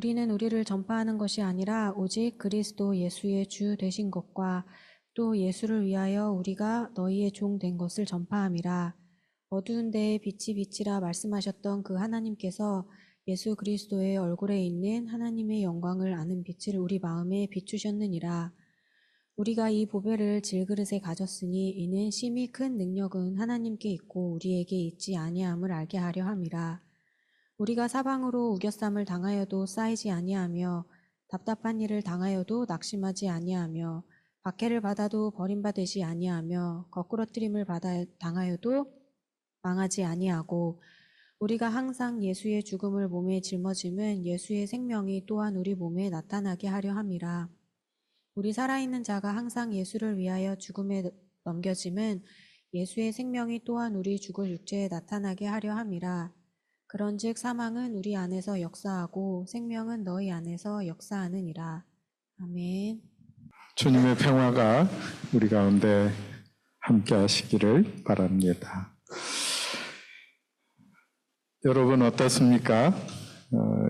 우리는 우리를 전파하는 것이 아니라 오직 그리스도 예수의 주 되신 것과 또 예수를 위하여 우리가 너희의 종 된 것을 전파함이라. 어두운 데에 빛이 비치라 말씀하셨던 그 하나님께서 예수 그리스도의 얼굴에 있는 하나님의 영광을 아는 빛을 우리 마음에 비추셨느니라. 우리가 이 보배를 질그릇에 가졌으니 이는 심히 큰 능력은 하나님께 있고 우리에게 있지 아니함을 알게 하려 함이라. 우리가 사방으로 우겨쌈을 당하여도 쌓이지 아니하며 답답한 일을 당하여도 낙심하지 아니하며 박해를 받아도 버림받으지 아니하며 거꾸러뜨림을 당하여도 망하지 아니하고 우리가 항상 예수의 죽음을 몸에 짊어짐은 예수의 생명이 또한 우리 몸에 나타나게 하려 함이라. 우리 살아있는 자가 항상 예수를 위하여 죽음에 넘겨짐은 예수의 생명이 또한 우리 죽을 육체에 나타나게 하려 함이라. 그런즉 사망은 우리 안에서 역사하고 생명은 너희 안에서 역사하느니라. 아멘. 주님의 평화가 우리 가운데 함께 하시기를 바랍니다. 여러분 어떻습니까?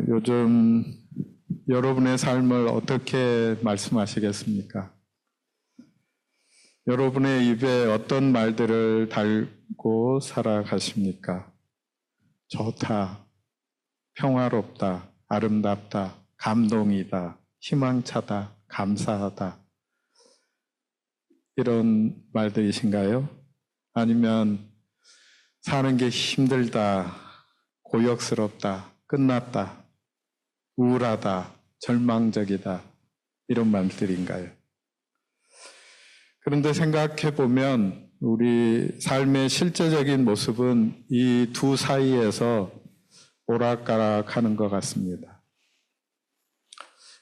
요즘 여러분의 삶을 어떻게 말씀하시겠습니까? 여러분의 입에 어떤 말들을 달고 살아가십니까? 좋다, 평화롭다, 아름답다, 감동이다, 희망차다, 감사하다. 이런 말들이신가요? 아니면 사는 게 힘들다, 고역스럽다, 끝났다, 우울하다, 절망적이다. 이런 말들인가요? 그런데 생각해 보면 우리 삶의 실제적인 모습은 이 두 사이에서 오락가락하는 것 같습니다.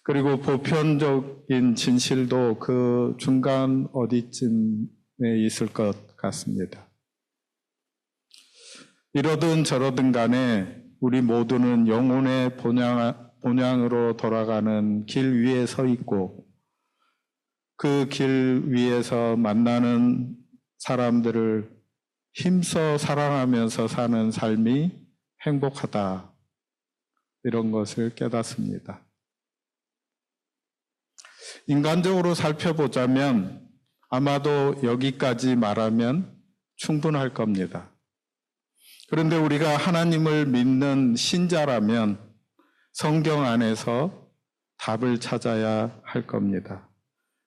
그리고 보편적인 진실도 그 중간 어디쯤에 있을 것 같습니다. 이러든 저러든 간에 우리 모두는 영혼의 본향으로 돌아가는 길 위에 서 있고 그 길 위에서 만나는 사람들을 힘써 사랑하면서 사는 삶이 행복하다. 이런 것을 깨닫습니다. 인간적으로 살펴보자면 아마도 여기까지 말하면 충분할 겁니다. 그런데 우리가 하나님을 믿는 신자라면 성경 안에서 답을 찾아야 할 겁니다.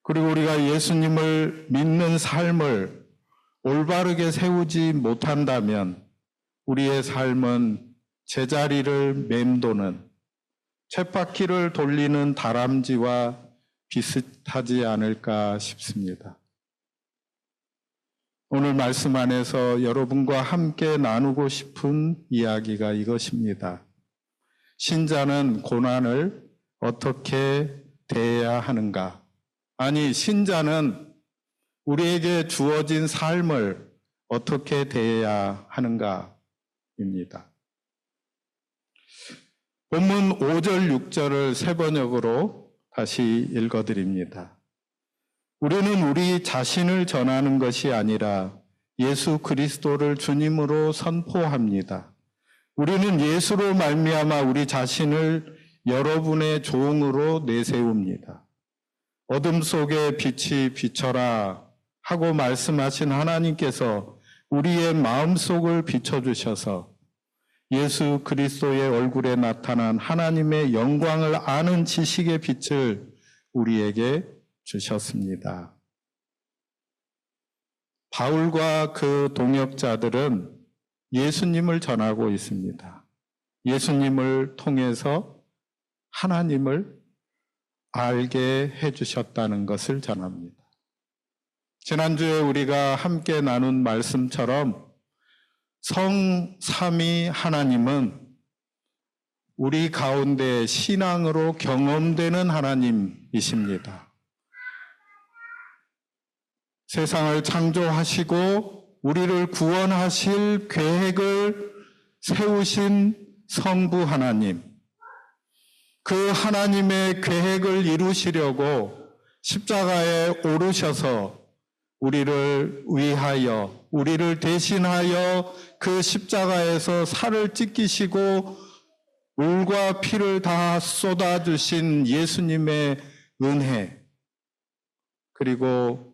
그리고 우리가 예수님을 믿는 삶을 올바르게 세우지 못한다면 우리의 삶은 제자리를 맴도는 쳇바퀴를 돌리는 다람쥐와 비슷하지 않을까 싶습니다. 오늘 말씀 안에서 여러분과 함께 나누고 싶은 이야기가 이것입니다. 신자는 고난을 어떻게 대해야 하는가? 아니, 신자는 우리에게 주어진 삶을 어떻게 대해야 하는가입니다. 본문 5절, 6절을 세 번역으로 다시 읽어드립니다. 우리는 우리 자신을 전하는 것이 아니라 예수 그리스도를 주님으로 선포합니다. 우리는 예수로 말미암아 우리 자신을 여러분의 종으로 내세웁니다. 어둠 속에 빛이 비춰라 하고 말씀하신 하나님께서 우리의 마음속을 비춰주셔서 예수 그리스도의 얼굴에 나타난 하나님의 영광을 아는 지식의 빛을 우리에게 주셨습니다. 바울과 그 동역자들은 예수님을 전하고 있습니다. 예수님을 통해서 하나님을 알게 해주셨다는 것을 전합니다. 지난주에 우리가 함께 나눈 말씀처럼 성삼위 하나님은 우리 가운데 신앙으로 경험되는 하나님이십니다. 세상을 창조하시고 우리를 구원하실 계획을 세우신 성부 하나님, 그 하나님의 계획을 이루시려고 십자가에 오르셔서 우리를 위하여, 우리를 대신하여 그 십자가에서 살을 찢기시고 물과 피를 다 쏟아주신 예수님의 은혜, 그리고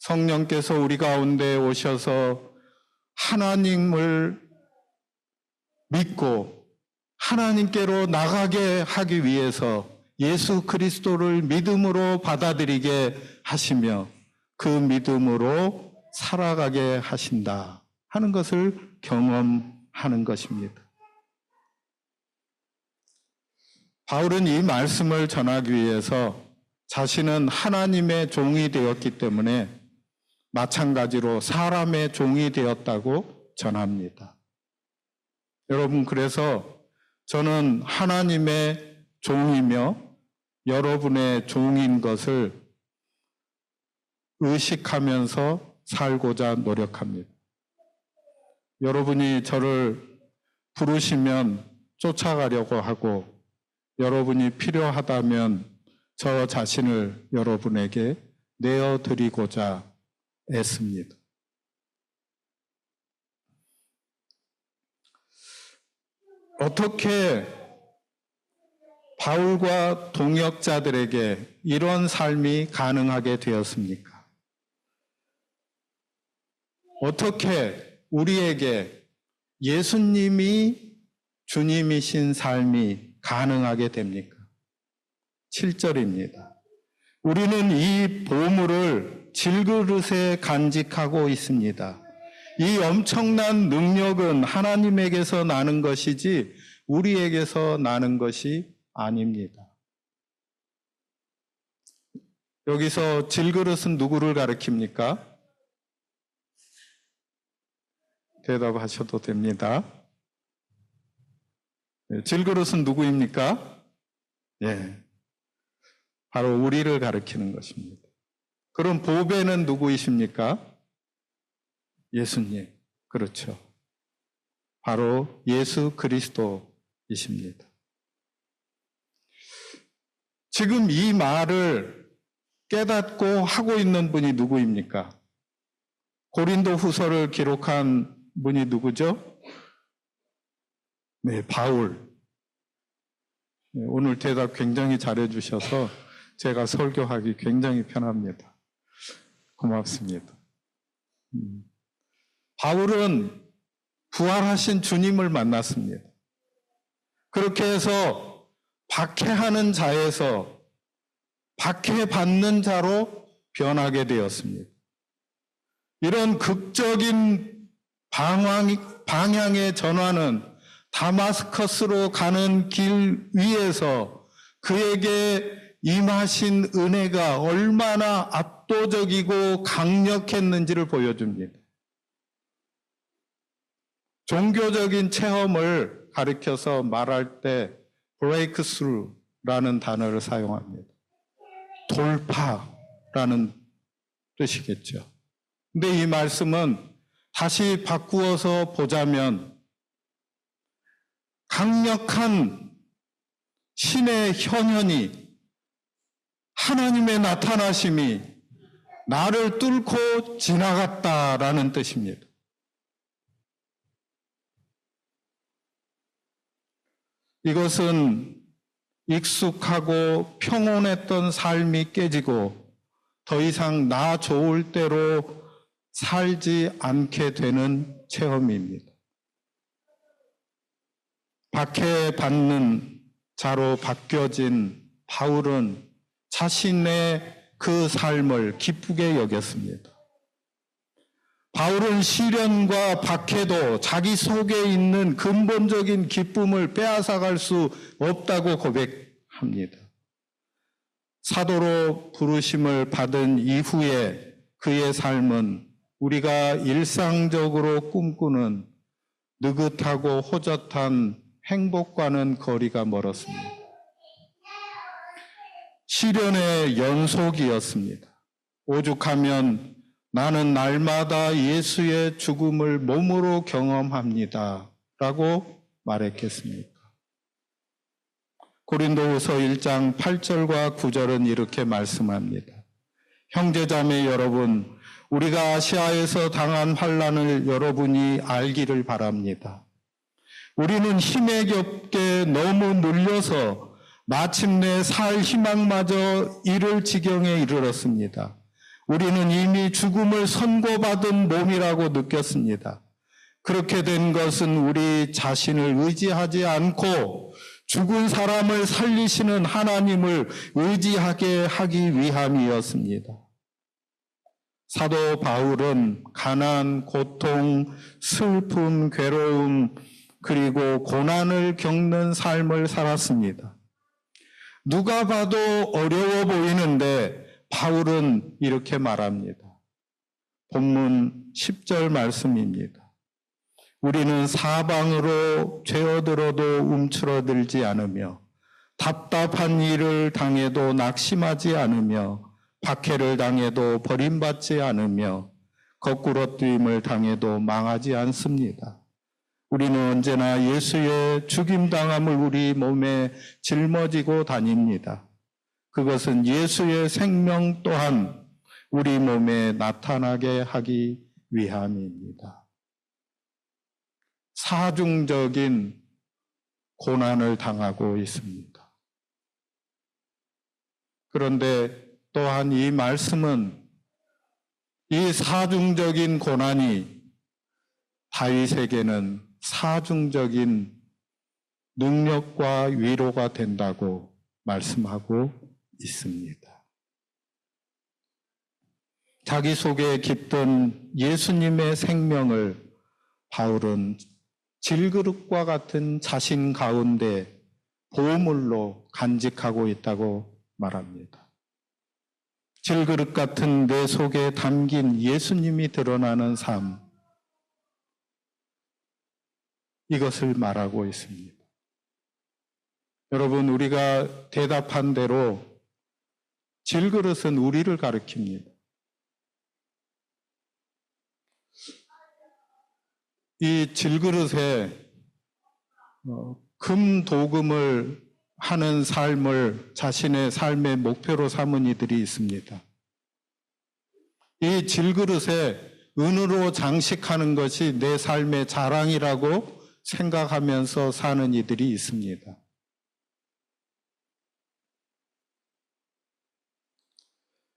성령께서 우리 가운데 오셔서 하나님을 믿고 하나님께로 나가게 하기 위해서 예수 그리스도를 믿음으로 받아들이게 하시며 그 믿음으로 살아가게 하신다 하는 것을 경험하는 것입니다. 바울은 이 말씀을 전하기 위해서 자신은 하나님의 종이 되었기 때문에 마찬가지로 사람의 종이 되었다고 전합니다. 여러분, 그래서 저는 하나님의 종이며 여러분의 종인 것을 의식하면서 살고자 노력합니다. 여러분이 저를 부르시면 쫓아가려고 하고 여러분이 필요하다면 저 자신을 여러분에게 내어드리고자 애씁니다. 어떻게 바울과 동역자들에게 이런 삶이 가능하게 되었습니까? 어떻게 우리에게 예수님이 주님이신 삶이 가능하게 됩니까? 7절입니다. 우리는 이 보물을 질그릇에 간직하고 있습니다. 이 엄청난 능력은 하나님에게서 나는 것이지 우리에게서 나는 것이 아닙니다. 여기서 질그릇은 누구를 가리킵니까? 대답하셔도 됩니다. 질그릇은 누구입니까? 예, 바로 우리를 가리키는 것입니다. 그럼 보배는 누구이십니까? 예수님. 그렇죠. 바로 예수 그리스도이십니다. 지금 이 말을 깨닫고 하고 있는 분이 누구입니까? 고린도 후서를 기록한 분이 누구죠? 네, 바울. 오늘 대답 굉장히 잘해 주셔서 제가 설교하기 굉장히 편합니다. 고맙습니다. 바울은 부활하신 주님을 만났습니다. 그렇게 해서 박해하는 자에서 박해받는 자로 변하게 되었습니다. 이런 극적인 방향의 전환은 다마스커스로 가는 길 위에서 그에게 임하신 은혜가 얼마나 압도적이고 강력했는지를 보여줍니다. 종교적인 체험을 가리켜서 말할 때 breakthrough라는 단어를 사용합니다. 돌파라는 뜻이겠죠. 근데 이 말씀은 다시 바꾸어서 보자면 강력한 신의 현현이, 하나님의 나타나심이 나를 뚫고 지나갔다라는 뜻입니다. 이것은 익숙하고 평온했던 삶이 깨지고 더 이상 나 좋을 대로 살지 않게 되는 체험입니다. 박해받는 자로 바뀌어진 바울은 자신의 그 삶을 기쁘게 여겼습니다. 바울은 시련과 박해도 자기 속에 있는 근본적인 기쁨을 빼앗아갈 수 없다고 고백합니다. 사도로 부르심을 받은 이후에 그의 삶은 우리가 일상적으로 꿈꾸는 느긋하고 호젓한 행복과는 거리가 멀었습니다. 시련의 연속이었습니다. 오죽하면 나는 날마다 예수의 죽음을 몸으로 경험합니다. 라고 말했겠습니까? 고린도후서 1장 8절과 9절은 이렇게 말씀합니다. 형제자매 여러분, 우리가 아시아에서 당한 환난을 여러분이 알기를 바랍니다. 우리는 힘에 겹게 너무 눌려서 마침내 살 희망마저 잃을 지경에 이르렀습니다. 우리는 이미 죽음을 선고받은 몸이라고 느꼈습니다. 그렇게 된 것은 우리 자신을 의지하지 않고 죽은 사람을 살리시는 하나님을 의지하게 하기 위함이었습니다. 사도 바울은 가난, 고통, 슬픔, 괴로움, 그리고 고난을 겪는 삶을 살았습니다. 누가 봐도 어려워 보이는데 바울은 이렇게 말합니다. 본문 10절 말씀입니다. 우리는 사방으로 죄어들어도 움츠러들지 않으며 답답한 일을 당해도 낙심하지 않으며 박해를 당해도 버림받지 않으며 거꾸로 뛰임을 당해도 망하지 않습니다. 우리는 언제나 예수의 죽임당함을 우리 몸에 짊어지고 다닙니다. 그것은 예수의 생명 또한 우리 몸에 나타나게 하기 위함입니다. 사중적인 고난을 당하고 있습니다. 그런데 또한 이 말씀은 이 사중적인 고난이 다윗에게는 사중적인 능력과 위로가 된다고 말씀하고 있습니다. 자기 속에 깃든 예수님의 생명을 바울은 질그릇과 같은 자신 가운데 보물로 간직하고 있다고 말합니다. 질그릇 같은 내 속에 담긴 예수님이 드러나는 삶, 이것을 말하고 있습니다. 여러분, 우리가 대답한 대로 질그릇은 우리를 가리킵니다. 이 질그릇에 금도금을 하는 삶을 자신의 삶의 목표로 삼은 이들이 있습니다. 이 질그릇에 은으로 장식하는 것이 내 삶의 자랑이라고 생각하면서 사는 이들이 있습니다.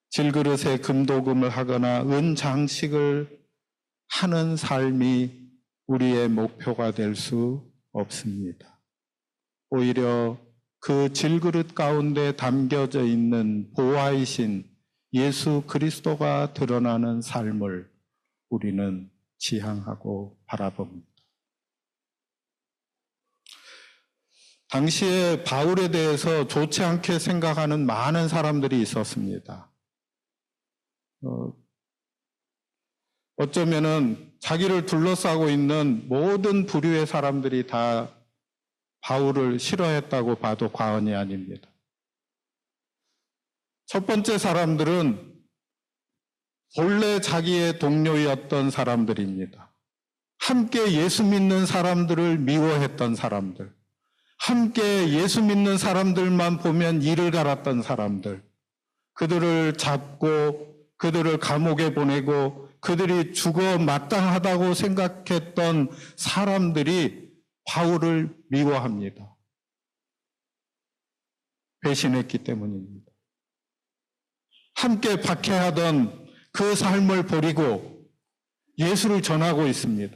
질그릇에 금도금을 하거나 은 장식을 하는 삶이 우리의 목표가 될 수 없습니다. 오히려 그 질그릇 가운데 담겨져 있는 보화이신 예수 그리스도가 드러나는 삶을 우리는 지향하고 바라봅니다. 당시에 바울에 대해서 좋지 않게 생각하는 많은 사람들이 있었습니다. 어쩌면은 자기를 둘러싸고 있는 모든 부류의 사람들이 다 바울을 싫어했다고 봐도 과언이 아닙니다. 첫 번째 사람들은 본래 자기의 동료였던 사람들입니다. 함께 예수 믿는 사람들을 미워했던 사람들, 함께 예수 믿는 사람들만 보면 이를 갈았던 사람들, 그들을 잡고 그들을 감옥에 보내고 그들이 죽어 마땅하다고 생각했던 사람들이 바울을 미워합니다. 배신했기 때문입니다. 함께 박해하던 그 삶을 버리고 예수를 전하고 있습니다.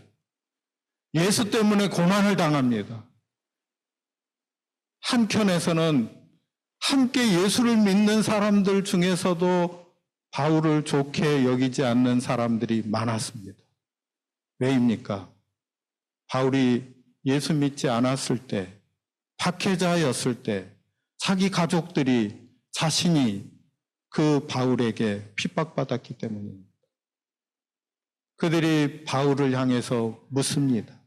예수 때문에 고난을 당합니다. 한켠에서는 함께 예수를 믿는 사람들 중에서도 바울을 좋게 여기지 않는 사람들이 많았습니다. 왜입니까? 바울이 예수 믿지 않았을 때, 박해자였을 때 자기 가족들이, 자신이 그 바울에게 핍박받았기 때문입니다. 그들이 바울을 향해서 묻습니다.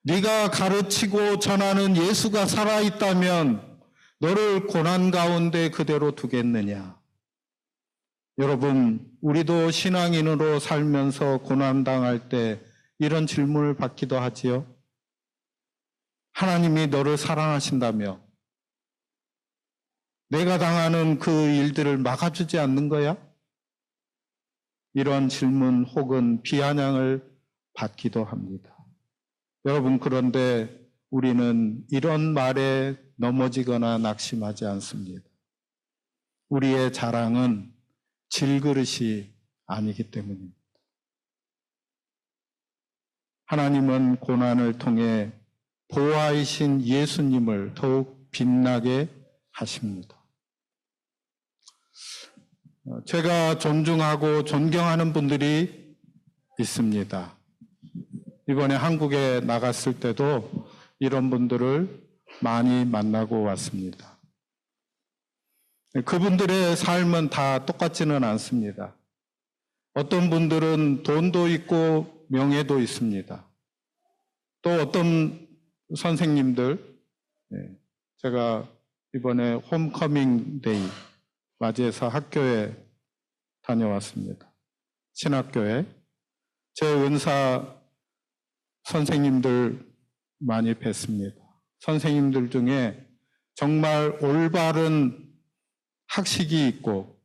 네가 가르치고 전하는 예수가 살아있다면 너를 고난 가운데 그대로 두겠느냐? 여러분, 우리도 신앙인으로 살면서 고난당할 때 이런 질문을 받기도 하지요. 하나님이 너를 사랑하신다며 내가 당하는 그 일들을 막아주지 않는 거야? 이런 질문 혹은 비아냥을 받기도 합니다. 여러분, 그런데 우리는 이런 말에 넘어지거나 낙심하지 않습니다. 우리의 자랑은 질그릇이 아니기 때문입니다. 하나님은 고난을 통해 보화이신 예수님을 더욱 빛나게 하십니다. 제가 존중하고 존경하는 분들이 있습니다. 이번에 한국에 나갔을 때도 이런 분들을 많이 만나고 왔습니다. 그분들의 삶은 다 똑같지는 않습니다. 어떤 분들은 돈도 있고 명예도 있습니다. 또 어떤 선생님들, 제가 이번에 홈커밍 데이 맞이해서 학교에 다녀왔습니다. 신학교에. 제 은사 선생님들 많이 뵀습니다. 선생님들 중에 정말 올바른 학식이 있고,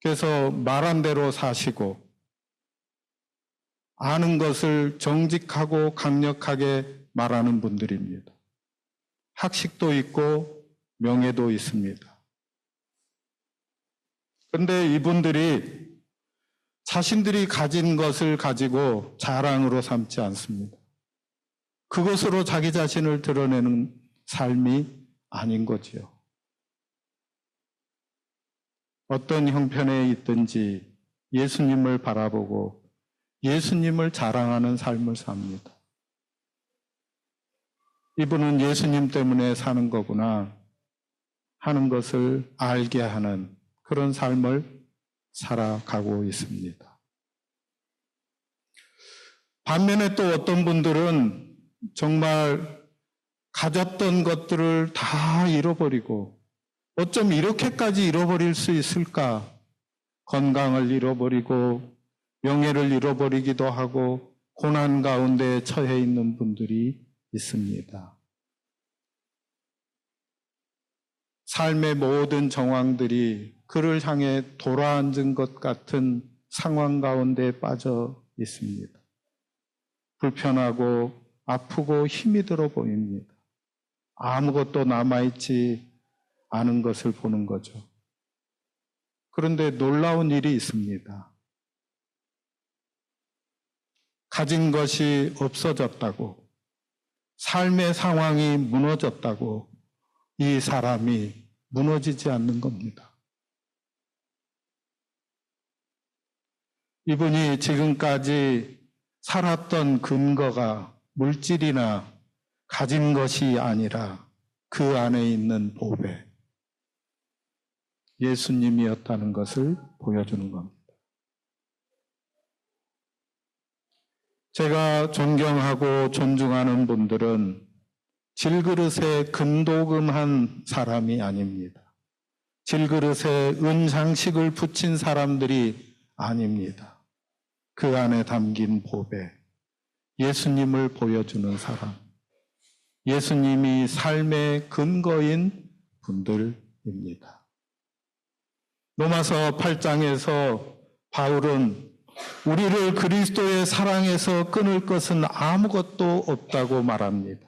그래서 말한 대로 사시고, 아는 것을 정직하고 강력하게 말하는 분들입니다. 학식도 있고 명예도 있습니다. 그런데 이분들이 자신들이 가진 것을 가지고 자랑으로 삼지 않습니다. 그것으로 자기 자신을 드러내는 삶이 아닌 거지요. 어떤 형편에 있든지 예수님을 바라보고 예수님을 자랑하는 삶을 삽니다. 이분은 예수님 때문에 사는 거구나 하는 것을 알게 하는 그런 삶을 살아가고 있습니다. 반면에 또 어떤 분들은 정말 가졌던 것들을 다 잃어버리고, 어쩜 이렇게까지 잃어버릴 수 있을까? 건강을 잃어버리고 명예를 잃어버리기도 하고 고난 가운데 처해 있는 분들이 있습니다. 삶의 모든 정황들이 그를 향해 돌아앉은 것 같은 상황 가운데 빠져 있습니다. 불편하고 아프고 힘이 들어 보입니다. 아무것도 남아있지 않은 것을 보는 거죠. 그런데 놀라운 일이 있습니다. 가진 것이 없어졌다고, 삶의 상황이 무너졌다고 이 사람이 무너지지 않는 겁니다. 이분이 지금까지 살았던 근거가 물질이나 가진 것이 아니라 그 안에 있는 보배, 예수님이었다는 것을 보여주는 겁니다. 제가 존경하고 존중하는 분들은 질그릇에 금도금한 사람이 아닙니다. 질그릇에 은장식을 붙인 사람들이 아닙니다. 그 안에 담긴 보배, 예수님을 보여주는 사람, 예수님이 삶의 근거인 분들입니다. 로마서 8장에서 바울은 우리를 그리스도의 사랑에서 끊을 것은 아무것도 없다고 말합니다.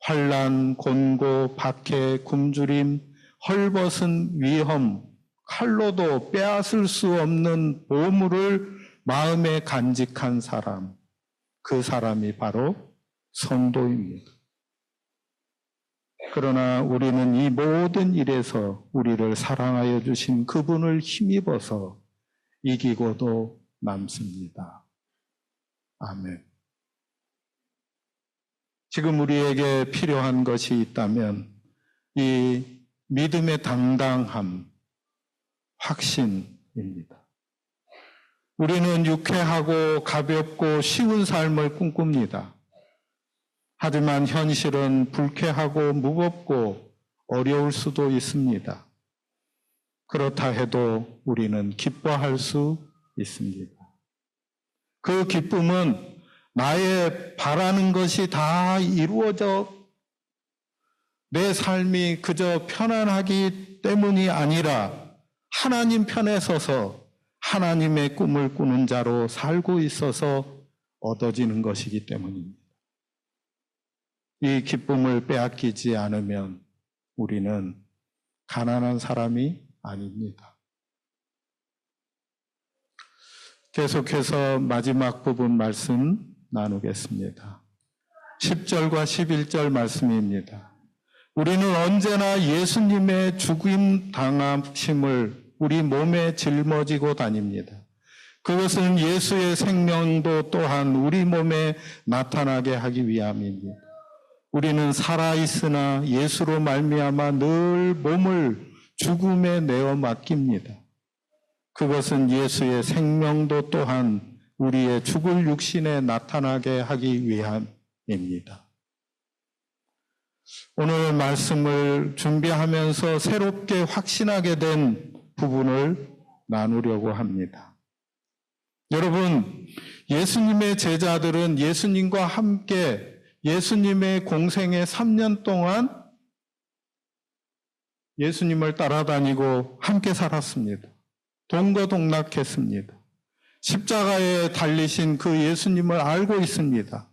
환난, 곤고, 박해, 굶주림, 헐벗은 위험, 칼로도 빼앗을 수 없는 보물을 마음에 간직한 사람, 그 사람이 바로 성도입니다. 그러나 우리는 이 모든 일에서 우리를 사랑하여 주신 그분을 힘입어서 이기고도 남습니다. 아멘. 지금 우리에게 필요한 것이 있다면 이 믿음의 당당함, 확신입니다. 우리는 유쾌하고 가볍고 쉬운 삶을 꿈꿉니다. 하지만 현실은 불쾌하고 무겁고 어려울 수도 있습니다. 그렇다 해도 우리는 기뻐할 수 있습니다. 그 기쁨은 나의 바라는 것이 다 이루어져 내 삶이 그저 편안하기 때문이 아니라 하나님 편에 서서 하나님의 꿈을 꾸는 자로 살고 있어서 얻어지는 것이기 때문입니다. 이 기쁨을 빼앗기지 않으면 우리는 가난한 사람이 아닙니다. 계속해서 마지막 부분 말씀 나누겠습니다. 10절과 11절 말씀입니다. 우리는 언제나 예수님의 죽임 당하심을 우리 몸에 짊어지고 다닙니다. 그것은 예수의 생명도 또한 우리 몸에 나타나게 하기 위함입니다. 우리는 살아있으나 예수로 말미암아 늘 몸을 죽음에 내어 맡깁니다. 그것은 예수의 생명도 또한 우리의 죽을 육신에 나타나게 하기 위함입니다. 오늘 말씀을 준비하면서 새롭게 확신하게 된 부분을 나누려고 합니다. 여러분, 예수님의 제자들은 예수님과 함께 예수님의 공생의 3년 동안 예수님을 따라다니고 함께 살았습니다. 동거동락했습니다. 십자가에 달리신 그 예수님을 알고 있습니다.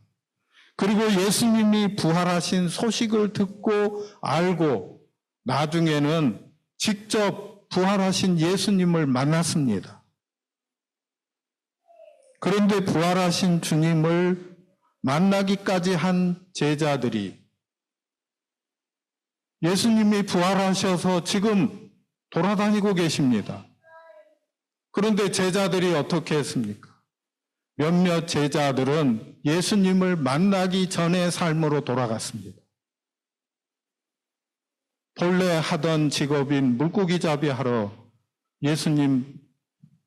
그리고 예수님이 부활하신 소식을 듣고 알고 나중에는 직접 부활하신 예수님을 만났습니다. 그런데 부활하신 주님을 만나기까지 한 제자들이 예수님이 부활하셔서 지금 돌아다니고 계십니다. 그런데 제자들이 어떻게 했습니까? 몇몇 제자들은 예수님을 만나기 전의 삶으로 돌아갔습니다. 본래 하던 직업인 물고기 잡이 하러 예수님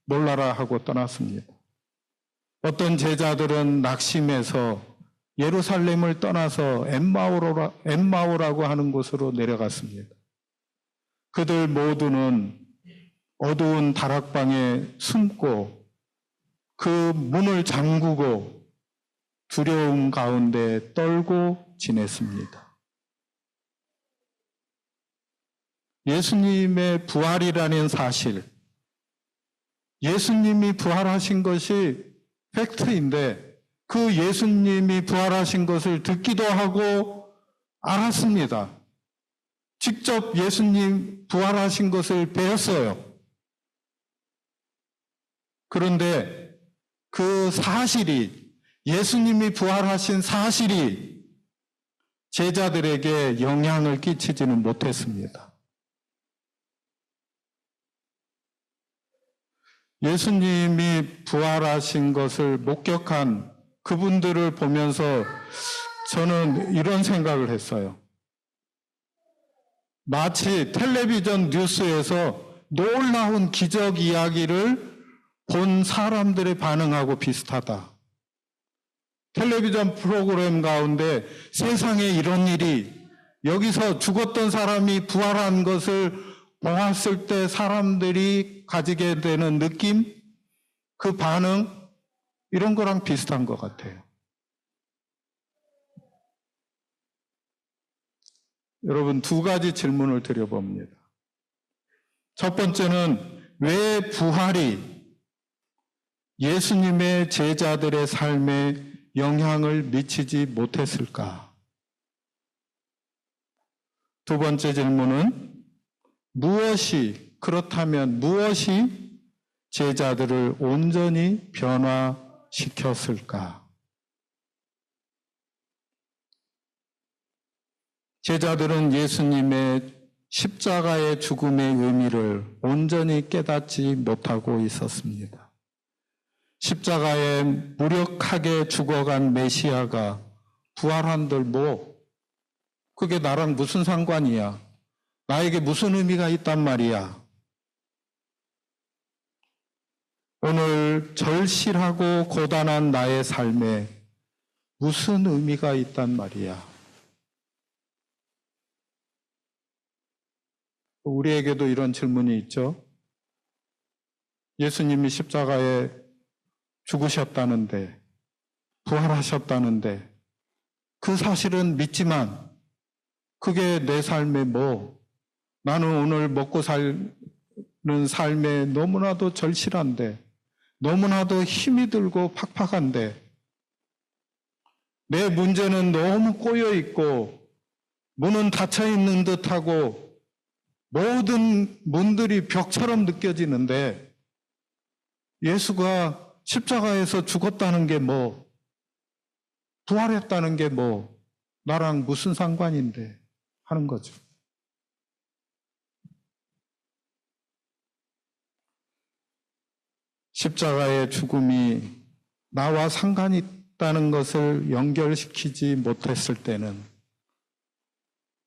놀라라 하고 떠났습니다. 어떤 제자들은 낙심해서 예루살렘을 떠나서 엠마오라고 하는 곳으로 내려갔습니다. 그들 모두는 어두운 다락방에 숨고 그 문을 잠그고 두려움 가운데 떨고 지냈습니다. 예수님의 부활이라는 사실, 예수님이 부활하신 것이 팩트인데 그 예수님이 부활하신 것을 듣기도 하고 알았습니다. 직접 예수님 부활하신 것을 배웠어요. 그런데 그 사실이, 예수님이 부활하신 사실이 제자들에게 영향을 끼치지는 못했습니다. 예수님이 부활하신 것을 목격한 그분들을 보면서 저는 이런 생각을 했어요. 마치 텔레비전 뉴스에서 놀라운 기적 이야기를 본 사람들의 반응하고 비슷하다. 텔레비전 프로그램 가운데 세상에 이런 일이, 여기서 죽었던 사람이 부활한 것을 보았을 때 사람들이 가지게 되는 느낌, 그 반응, 이런 거랑 비슷한 것 같아요. 여러분, 두 가지 질문을 드려봅니다. 첫 번째는 왜 부활이 예수님의 제자들의 삶에 영향을 미치지 못했을까? 두 번째 질문은 그렇다면 무엇이 제자들을 온전히 변화시켰을까? 제자들은 예수님의 십자가의 죽음의 의미를 온전히 깨닫지 못하고 있었습니다. 십자가에 무력하게 죽어간 메시아가 부활한들 그게 나랑 무슨 상관이야? 나에게 무슨 의미가 있단 말이야? 오늘 절실하고 고단한 나의 삶에 무슨 의미가 있단 말이야? 우리에게도 이런 질문이 있죠. 예수님이 십자가에 죽으셨다는데, 부활하셨다는데, 그 사실은 믿지만 그게 내 삶에 나는 오늘 먹고 사는 삶에 너무나도 절실한데, 너무나도 힘이 들고 팍팍한데, 내 문제는 너무 꼬여 있고 문은 닫혀 있는 듯하고 모든 문들이 벽처럼 느껴지는데 예수가 십자가에서 죽었다는 게 뭐, 부활했다는 게 뭐, 나랑 무슨 상관인데 하는 거죠. 십자가의 죽음이 나와 상관이 있다는 것을 연결시키지 못했을 때는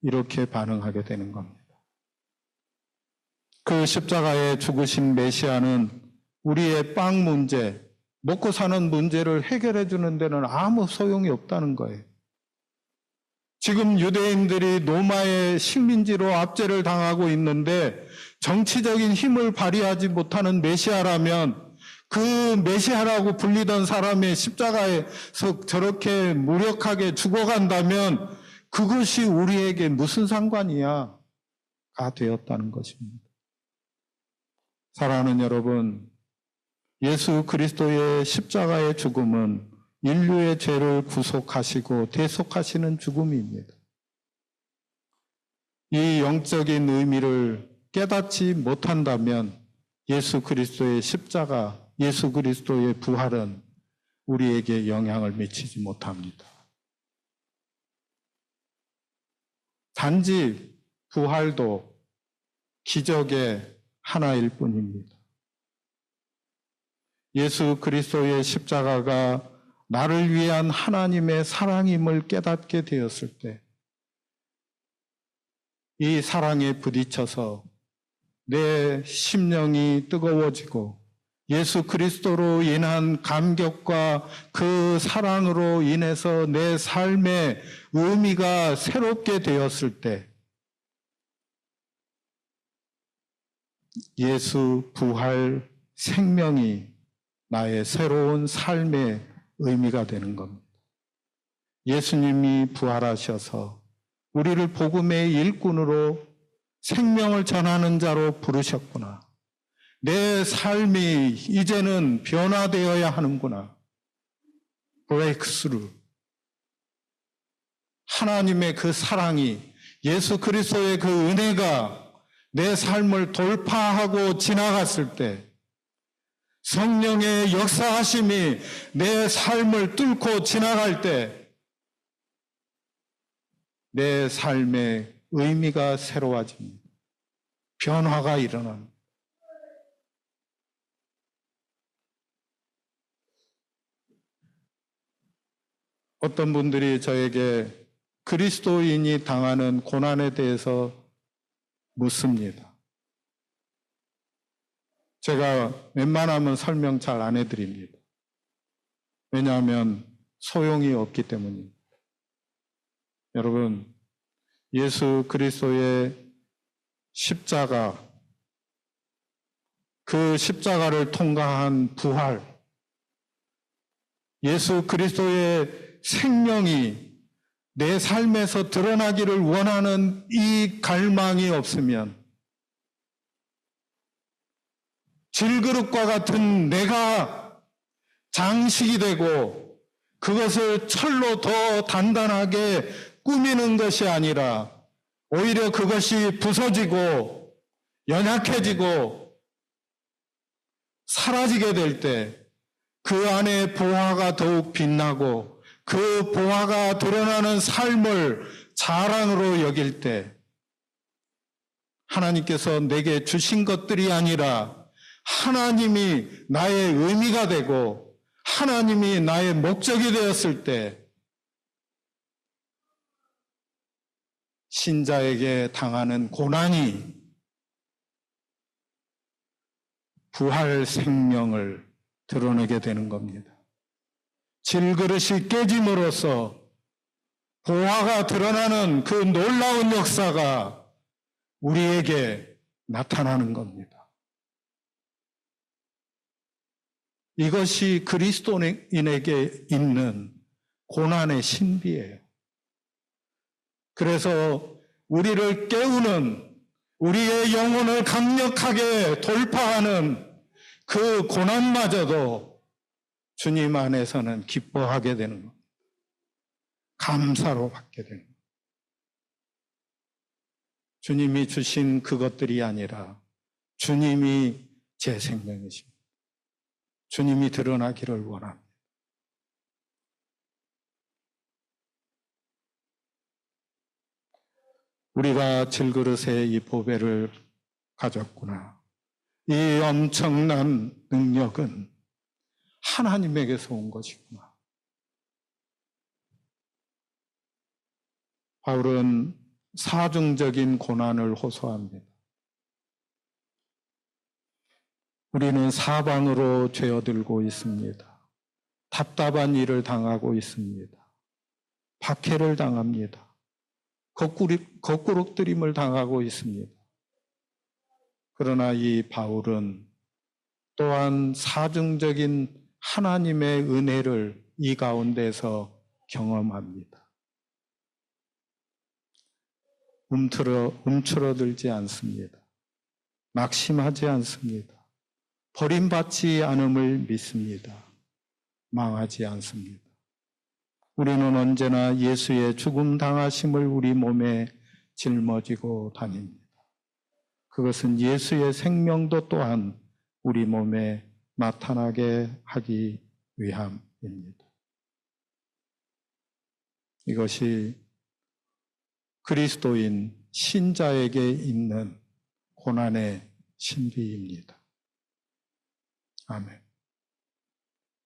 이렇게 반응하게 되는 겁니다. 그 십자가에 죽으신 메시아는 우리의 빵 문제, 먹고 사는 문제를 해결해 주는 데는 아무 소용이 없다는 거예요. 지금 유대인들이 로마의 식민지로 압제를 당하고 있는데 정치적인 힘을 발휘하지 못하는 메시아라면 그 메시아라고 불리던 사람의 십자가에서 저렇게 무력하게 죽어간다면 그것이 우리에게 무슨 상관이야? 가 되었다는 것입니다. 사랑하는 여러분, 예수 그리스도의 십자가의 죽음은 인류의 죄를 구속하시고 대속하시는 죽음입니다. 이 영적인 의미를 깨닫지 못한다면 예수 그리스도의 십자가, 예수 그리스도의 부활은 우리에게 영향을 미치지 못합니다. 단지 부활도 기적의 하나일 뿐입니다. 예수 그리스도의 십자가가 나를 위한 하나님의 사랑임을 깨닫게 되었을 때 이 사랑에 부딪혀서 내 심령이 뜨거워지고 예수 그리스도로 인한 감격과 그 사랑으로 인해서 내 삶의 의미가 새롭게 되었을 때 예수 부활 생명이 나의 새로운 삶의 의미가 되는 겁니다. 예수님이 부활하셔서 우리를 복음의 일꾼으로 생명을 전하는 자로 부르셨구나. 내 삶이 이제는 변화되어야 하는구나. 브레이크스루. 하나님의 그 사랑이, 예수 그리스도의 그 은혜가 내 삶을 돌파하고 지나갔을 때 성령의 역사하심이 내 삶을 뚫고 지나갈 때 내 삶의 의미가 새로워집니다. 변화가 일어납니다. 어떤 분들이 저에게 그리스도인이 당하는 고난에 대해서 묻습니다. 제가 웬만하면 설명 잘 안 해드립니다. 왜냐하면 소용이 없기 때문입니다. 여러분, 예수 그리스도의 십자가, 그 십자가를 통과한 부활, 예수 그리스도의 생명이 내 삶에서 드러나기를 원하는 이 갈망이 없으면 질그릇과 같은 내가 장식이 되고 그것을 철로 더 단단하게 꾸미는 것이 아니라 오히려 그것이 부서지고 연약해지고 사라지게 될 때 그 안에 보화가 더욱 빛나고 그 보화가 드러나는 삶을 자랑으로 여길 때 하나님께서 내게 주신 것들이 아니라 하나님이 나의 의미가 되고 하나님이 나의 목적이 되었을 때 신자에게 당하는 고난이 부활 생명을 드러내게 되는 겁니다. 질그릇이 깨짐으로써 보화가 드러나는 그 놀라운 역사가 우리에게 나타나는 겁니다. 이것이 그리스도인에게 있는 고난의 신비예요. 그래서 우리를 깨우는, 우리의 영혼을 강력하게 돌파하는 그 고난마저도 주님 안에서는 기뻐하게 되는 겁니다. 감사로 받게 됩니다. 주님이 주신 그것들이 아니라 주님이 제 생명이십니다. 주님이 드러나기를 원합니다. 우리가 질그릇에 이 보배를 가졌구나. 이 엄청난 능력은 하나님에게서 온 것이구나. 바울은 사중적인 고난을 호소합니다. 우리는 사방으로 죄어들고 있습니다. 답답한 일을 당하고 있습니다. 박해를 당합니다. 거꾸로뜨림을 당하고 있습니다. 그러나 이 바울은 또한 사중적인 하나님의 은혜를 이 가운데서 경험합니다. 움츠러들지 않습니다. 낙심하지 않습니다. 버림받지 않음을 믿습니다. 망하지 않습니다. 우리는 언제나 예수의 죽음 당하심을 우리 몸에 짊어지고 다닙니다. 그것은 예수의 생명도 또한 우리 몸에 나타나게 하기 위함입니다. 이것이 그리스도인 신자에게 있는 고난의 신비입니다. 아멘.